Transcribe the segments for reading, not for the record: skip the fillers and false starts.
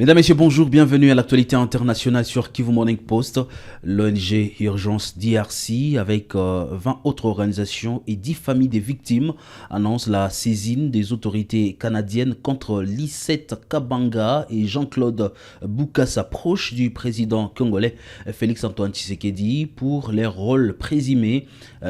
Mesdames, Messieurs, bonjour, bienvenue à l'actualité internationale sur Kivu Morning Post. L'ONG Urgence DRC, avec 20 autres organisations et 10 familles des victimes, annonce la saisine des autorités canadiennes contre Lisette Kabanga et Jean-Claude Bokassa, proche du président congolais Félix-Antoine Tshisekedi, pour leur rôle présumé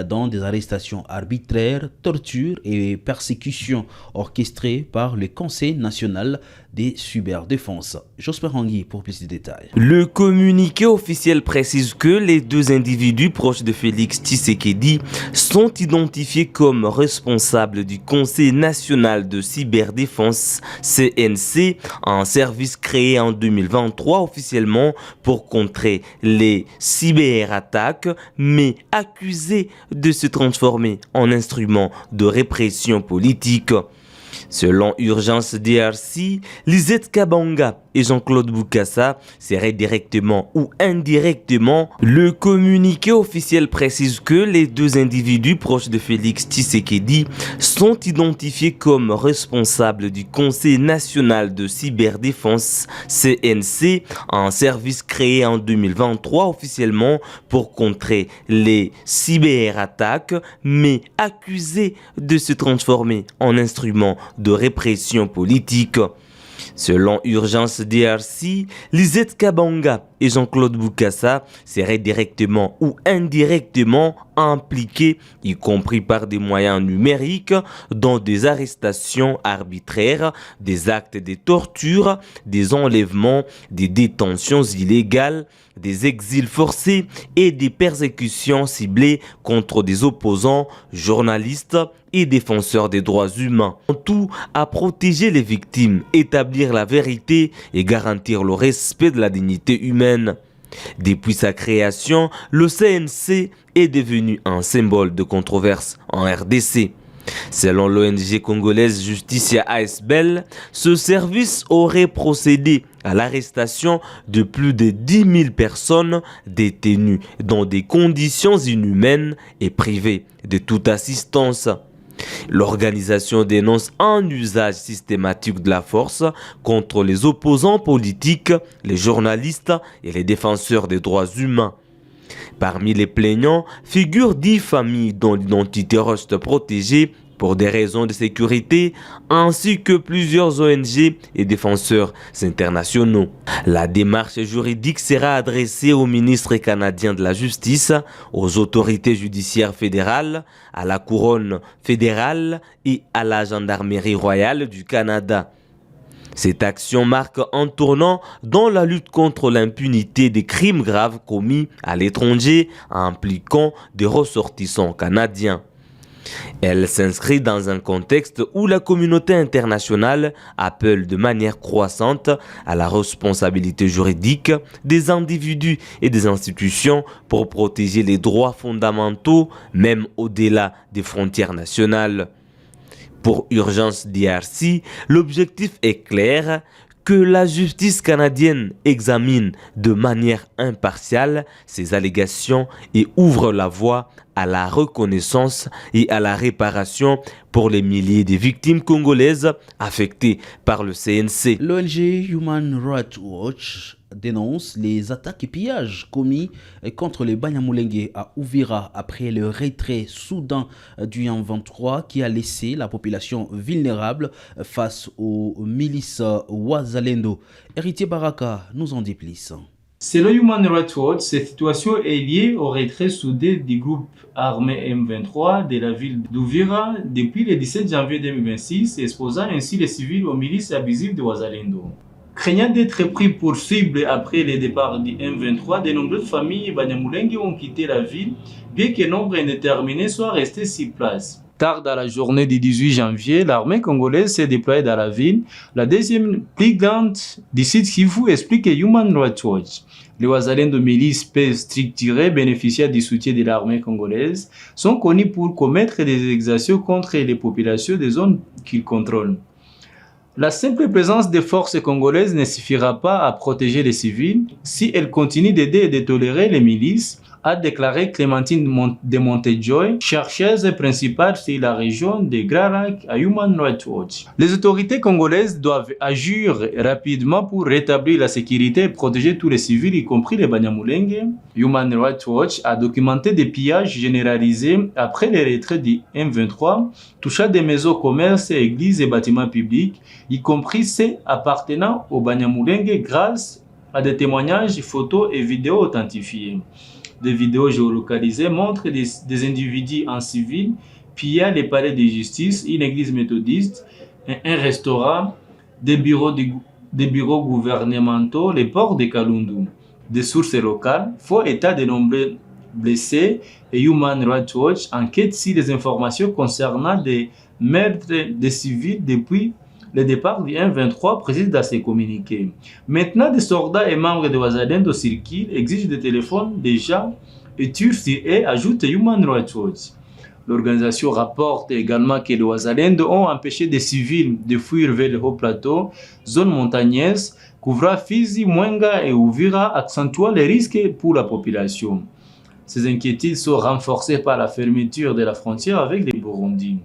dans des arrestations arbitraires, tortures et persécutions orchestrées par le Conseil national des cyberdéfense. Josper Hangui pour plus de détails. Le communiqué officiel précise que les deux individus proches de Félix Tshisekedi sont identifiés comme responsables du Conseil national de cyberdéfense CNC, un service créé en 2023 officiellement pour contrer les cyberattaques, mais accusés de se transformer en instrument de répression politique. Selon Urgence DRC, Lisette Kabanga et Jean-Claude Bokassa seraient directement ou indirectement. Le communiqué officiel précise que les deux individus proches de Félix Tshisekedi sont identifiés comme responsables du Conseil national de cyberdéfense CNC, un service créé en 2023 officiellement pour contrer les cyberattaques, mais accusés de se transformer en instrument de répression politique. Selon Urgence DRC, Lisette Kabanga et Jean-Claude Bokassa seraient directement ou indirectement impliqués, y compris par des moyens numériques, dans des arrestations arbitraires, des actes de torture, des enlèvements, des détentions illégales, des exils forcés et des persécutions ciblées contre des opposants, journalistes et défenseurs des droits humains. En tout, à protéger les victimes, établir la vérité et garantir le respect de la dignité humaine. Depuis sa création, le CNC est devenu un symbole de controverse en RDC. Selon l'ONG congolaise Justicia ASBL, ce service aurait procédé à l'arrestation de plus de 10 000 personnes détenues dans des conditions inhumaines et privées de toute assistance. L'organisation dénonce un usage systématique de la force contre les opposants politiques, les journalistes et les défenseurs des droits humains. Parmi les plaignants figurent 10 familles dont l'identité reste protégée pour des raisons de sécurité, ainsi que plusieurs ONG et défenseurs internationaux. La démarche juridique sera adressée au ministre canadien de la Justice, aux autorités judiciaires fédérales, à la couronne fédérale et à la gendarmerie royale du Canada. Cette action marque un tournant dans la lutte contre l'impunité des crimes graves commis à l'étranger impliquant des ressortissants canadiens. Elle s'inscrit dans un contexte où la communauté internationale appelle de manière croissante à la responsabilité juridique des individus et des institutions pour protéger les droits fondamentaux, même au-delà des frontières nationales. Pour Urgence DRC, l'objectif est clair: que la justice canadienne examine de manière impartiale ces allégations et ouvre la voie à la reconnaissance et à la réparation pour les milliers de victimes congolaises affectées par le CNC. L'ONG Human Rights Watch dénonce les attaques et pillages commis contre les Banyamulenge à Uvira après le retrait soudain du M23 qui a laissé la population vulnérable face aux milices Wazalendo. Héritier Baraka nous en dit plus. Selon Human Rights Watch, cette situation est liée au retrait soudain du groupe armé M23 de la ville d'Uvira depuis le 17 janvier 2026, exposant ainsi les civils aux milices abusives de Wazalendo. Craignant d'être pris pour cible après le départ du M23, de nombreuses familles Banyamulenge ont quitté la ville, bien que nombre indéterminé soit resté sur place. Tard dans la journée du 18 janvier, l'armée congolaise s'est déployée dans la ville, la deuxième plus grande du sud Kivu, explique Human Rights Watch. Les Wazalendo milices peu structurées bénéficiaires du soutien de l'armée congolaise sont connus pour commettre des exactions contre les populations des zones qu'ils contrôlent. La simple présence des forces congolaises ne suffira pas à protéger les civils si elles continuent d'aider et de tolérer les milices a déclaré Clémentine de Montejoy, chercheuse principale sur la région de Grand Lac à Human Rights Watch. Les autorités congolaises doivent agir rapidement pour rétablir la sécurité et protéger tous les civils, y compris les Banyamulenge. Human Rights Watch a documenté des pillages généralisés après les retraits du M23, touchant des maisons, commerces, églises et bâtiments publics, y compris ceux appartenant aux Banyamulenge grâce à des témoignages, photos et vidéos authentifiées. Des vidéos géolocalisées montrent des individus en civil pillant les palais de justice, une église méthodiste, un restaurant, des bureaux gouvernementaux, les ports de Kalundu. Des sources locales font état de nombreux blessés et Human Rights Watch enquête sur les informations concernant des meurtres de civils depuis le départ du M23, précise dans ses communiqués. Maintenant, des soldats et membres de Wazalendo circulent, exigent des téléphones des gens et tuent sur eux, ajoute Human Rights Watch. L'organisation rapporte également que les Wazalendo ont empêché des civils de fuir vers le haut plateau, zone montagneuse, couvrant Fizi, Mwenga et Uvira, accentuant les risques pour la population. Ces inquiétudes sont renforcées par la fermeture de la frontière avec les Burundis.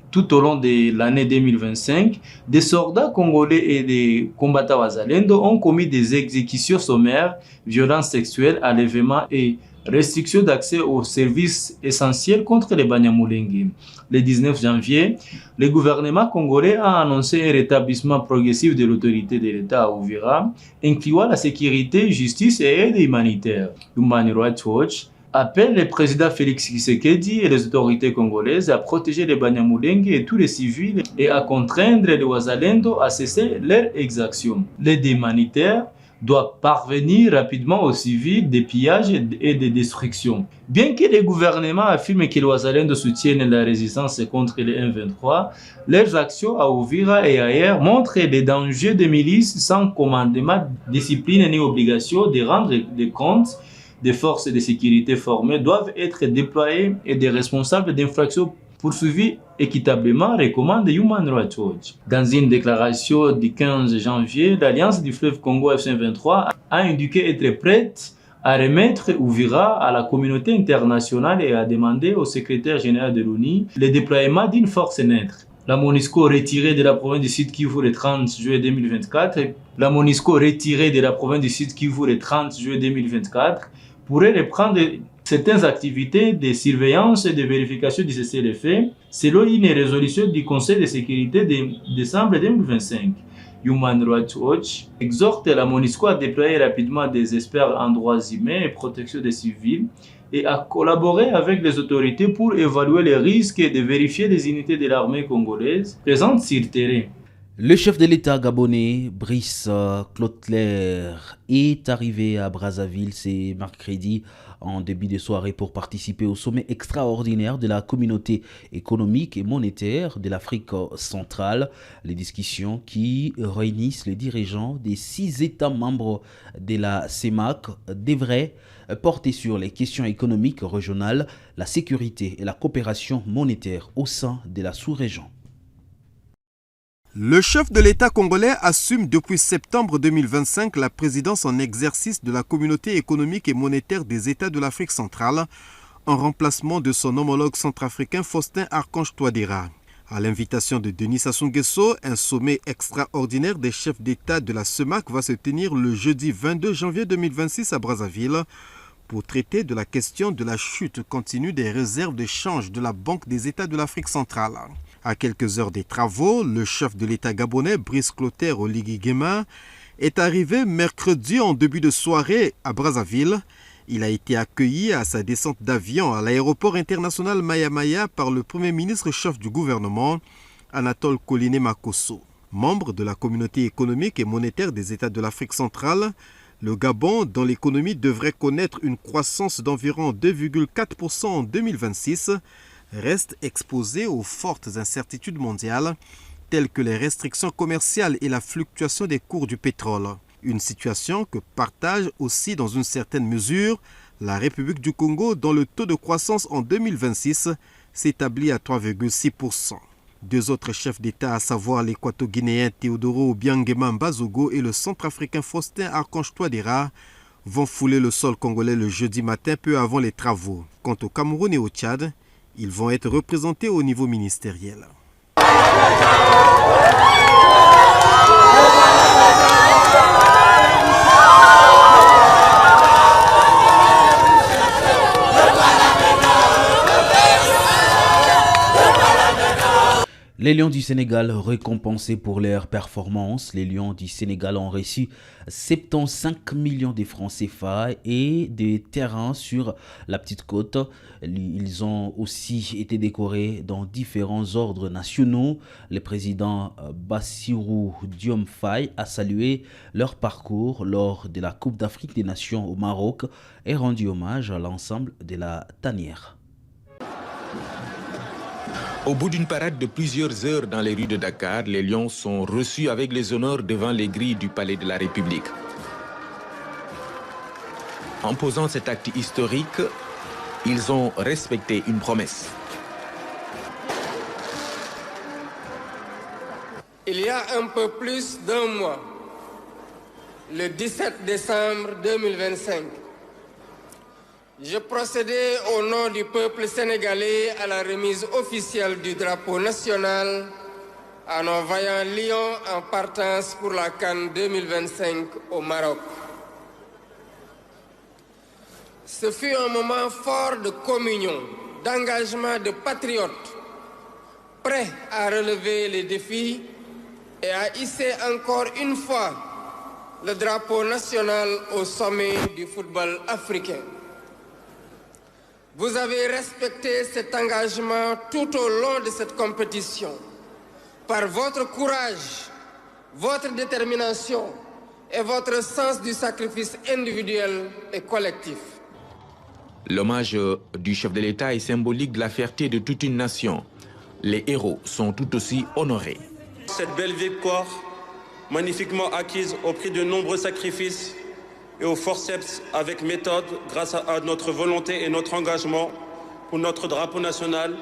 Tout au long de l'année 2025, des soldats congolais et des combattants Wazalendo ont commis des exécutions sommaires, violences sexuelles, enlèvements et restrictions d'accès aux services essentiels contre les Banyamulenge. Le 19 janvier, le gouvernement congolais a annoncé un rétablissement progressif de l'autorité de l'État à Uvira, incluant la sécurité, justice et aide humanitaire. Human Rights Watch appelle le président Félix Tshisekedi et les autorités congolaises à protéger les Banyamulenge et tous les civils et à contraindre les Wazalendo à cesser leurs exactions. L'aide humanitaire doit parvenir rapidement aux civils des pillages et des destructions. Bien que les gouvernements affirment que les Wazalendo soutiennent la résistance contre les M23, leurs actions à Uvira et ailleurs montrent les dangers des milices sans commandement, discipline ni obligation de rendre des comptes. Des forces de sécurité formées doivent être déployées et des responsables d'infractions poursuivis équitablement, recommande Human Rights Watch. Dans une déclaration du 15 janvier, l'Alliance du fleuve Congo FC23 a indiqué être prête à remettre Uvira à la communauté internationale et a demandé au secrétaire général de l'ONU le déploiement d'une force neutre. La MONUSCO retirée de la province du Sud Kivu le 30 juillet 2024, pourrait reprendre certaines activités de surveillance et de vérification du cessez-le-feu selon une résolution du Conseil de sécurité de décembre 2025. Human Rights Watch exhorte la MONUSCO à déployer rapidement des experts en droits humains et protection des civils et à collaborer avec les autorités pour évaluer les risques et de vérifier les unités de l'armée congolaise présentes sur le terrain. Le chef de l'État gabonais, Brice Clotaire, est arrivé à Brazzaville ce mercredi en début de soirée pour participer au sommet extraordinaire de la communauté économique et monétaire de l'Afrique centrale. Les discussions qui réunissent les dirigeants des 6 États membres de la CEMAC devraient porter sur les questions économiques régionales, la sécurité et la coopération monétaire au sein de la sous-région. Le chef de l'État congolais assume depuis septembre 2025 la présidence en exercice de la communauté économique et monétaire des États de l'Afrique centrale, en remplacement de son homologue centrafricain Faustin Archange Touadéra. À l'invitation de Denis Sassou Nguesso, un sommet extraordinaire des chefs d'État de la CEMAC va se tenir le jeudi 22 janvier 2026 à Brazzaville pour traiter de la question de la chute continue des réserves de change de la Banque des États de l'Afrique centrale. À quelques heures des travaux, le chef de l'État gabonais, Brice Clotaire Oligui Nguema, est arrivé mercredi en début de soirée à Brazzaville. Il a été accueilli à sa descente d'avion à l'aéroport international Maya Maya par le Premier ministre chef du gouvernement, Anatole Koliné Makosso. Membre de la communauté économique et monétaire des États de l'Afrique centrale, le Gabon, dont l'économie devrait connaître une croissance d'environ 2,4% en 2026, reste exposé aux fortes incertitudes mondiales, telles que les restrictions commerciales et la fluctuation des cours du pétrole. Une situation que partage aussi dans une certaine mesure la République du Congo, dont le taux de croissance en 2026 s'établit à 3,6%. Deux autres chefs d'État, à savoir l'équato-guinéen Théodoro Obiang Nguema Mbazogo et le centrafricain Faustin Archange Touadéra, vont fouler le sol congolais le jeudi matin peu avant les travaux. Quant au Cameroun et au Tchad, ils vont être représentés au niveau ministériel. Les Lions du Sénégal récompensés pour leur performance. Les Lions du Sénégal ont reçu 75 millions de francs CFA et des terrains sur la Petite Côte. Ils ont aussi été décorés dans différents ordres nationaux. Le président Bassirou Diomaye Faye a salué leur parcours lors de la Coupe d'Afrique des Nations au Maroc et rendu hommage à l'ensemble de la tanière. Au bout d'une parade de plusieurs heures dans les rues de Dakar, les Lions sont reçus avec les honneurs devant les grilles du Palais de la République. En posant cet acte historique, ils ont respecté une promesse. Il y a un peu plus d'un mois, le 17 décembre 2025, je procédais au nom du peuple sénégalais à la remise officielle du drapeau national à nos vaillants lions en partance pour la CAN 2025 au Maroc. Ce fut un moment fort de communion, d'engagement de patriotes, prêts à relever les défis et à hisser encore une fois le drapeau national au sommet du football africain. Vous avez respecté cet engagement tout au long de cette compétition par votre courage, votre détermination et votre sens du sacrifice individuel et collectif. L'hommage du chef de l'État est symbolique de la fierté de toute une nation. Les héros sont tout aussi honorés. Cette belle victoire, magnifiquement acquise au prix de nombreux sacrifices, et au forceps avec méthode grâce à notre volonté et notre engagement pour notre drapeau national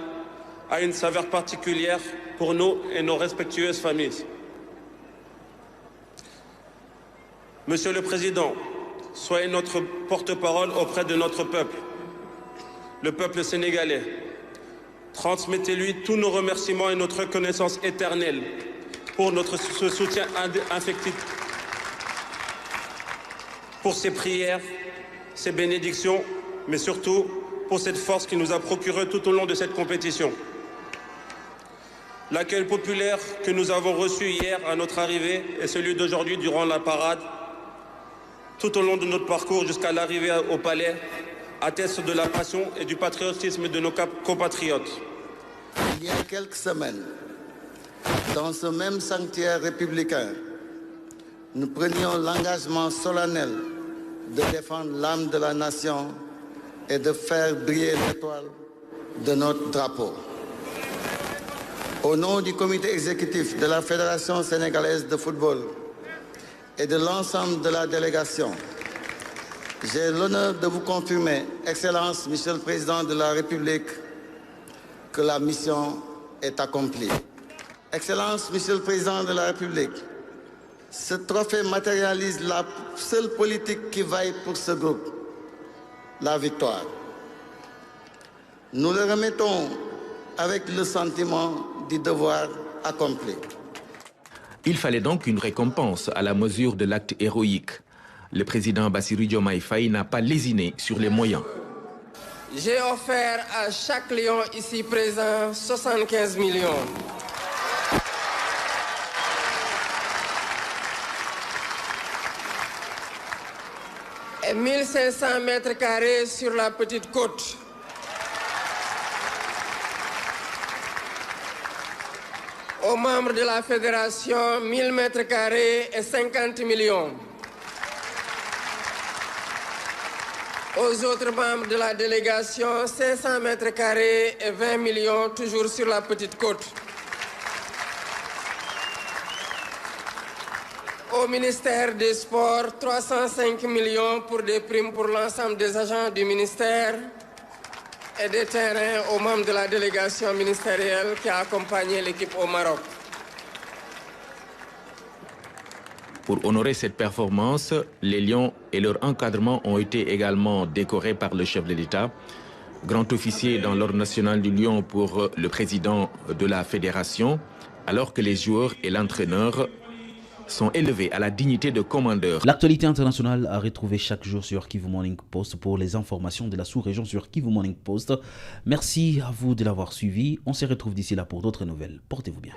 a une saveur particulière pour nous et nos respectueuses familles. Monsieur le Président, soyez notre porte-parole auprès de notre peuple, le peuple sénégalais. Transmettez-lui tous nos remerciements et notre reconnaissance éternelle pour ce soutien indéfectible, pour ses prières, ses bénédictions, mais surtout pour cette force qu'il nous a procurée tout au long de cette compétition. L'accueil populaire que nous avons reçu hier à notre arrivée et celui d'aujourd'hui durant la parade, tout au long de notre parcours jusqu'à l'arrivée au palais, attestent de la passion et du patriotisme de nos compatriotes. Il y a quelques semaines, dans ce même sanctuaire républicain, nous prenions l'engagement solennel de défendre l'âme de la nation et de faire briller l'étoile de notre drapeau. Au nom du comité exécutif de la Fédération sénégalaise de football et de l'ensemble de la délégation, j'ai l'honneur de vous confirmer, Excellence, Monsieur le Président de la République, que la mission est accomplie. Excellence, Monsieur le Président de la République, ce trophée matérialise la seule politique qui vaille pour ce groupe, la victoire. Nous le remettons avec le sentiment du devoir accompli. Il fallait donc une récompense à la mesure de l'acte héroïque. Le président Bassirou Diomaye Faye n'a pas lésiné sur les moyens. J'ai offert à chaque lion ici présent 75 millions. Et 1500 mètres carrés sur la Petite Côte. Aux membres de la fédération, 1000 mètres carrés et 50 millions. Aux autres membres de la délégation, 500 mètres carrés et 20 millions, toujours sur la Petite Côte. Au ministère des Sports, 305 millions pour des primes pour l'ensemble des agents du ministère et des terrains aux membres de la délégation ministérielle qui a accompagné l'équipe au Maroc. Pour honorer cette performance, les Lions et leur encadrement ont été également décorés par le chef de l'État. Grand officier dans l'Ordre national du Lion pour le président de la fédération, alors que les joueurs et l'entraîneur sont élevés à la dignité de commandeur. L'actualité internationale à retrouver chaque jour sur Kivu Morning Post pour les informations de la sous-région sur Kivu Morning Post. Merci à vous de l'avoir suivi. On se retrouve d'ici là pour d'autres nouvelles. Portez-vous bien.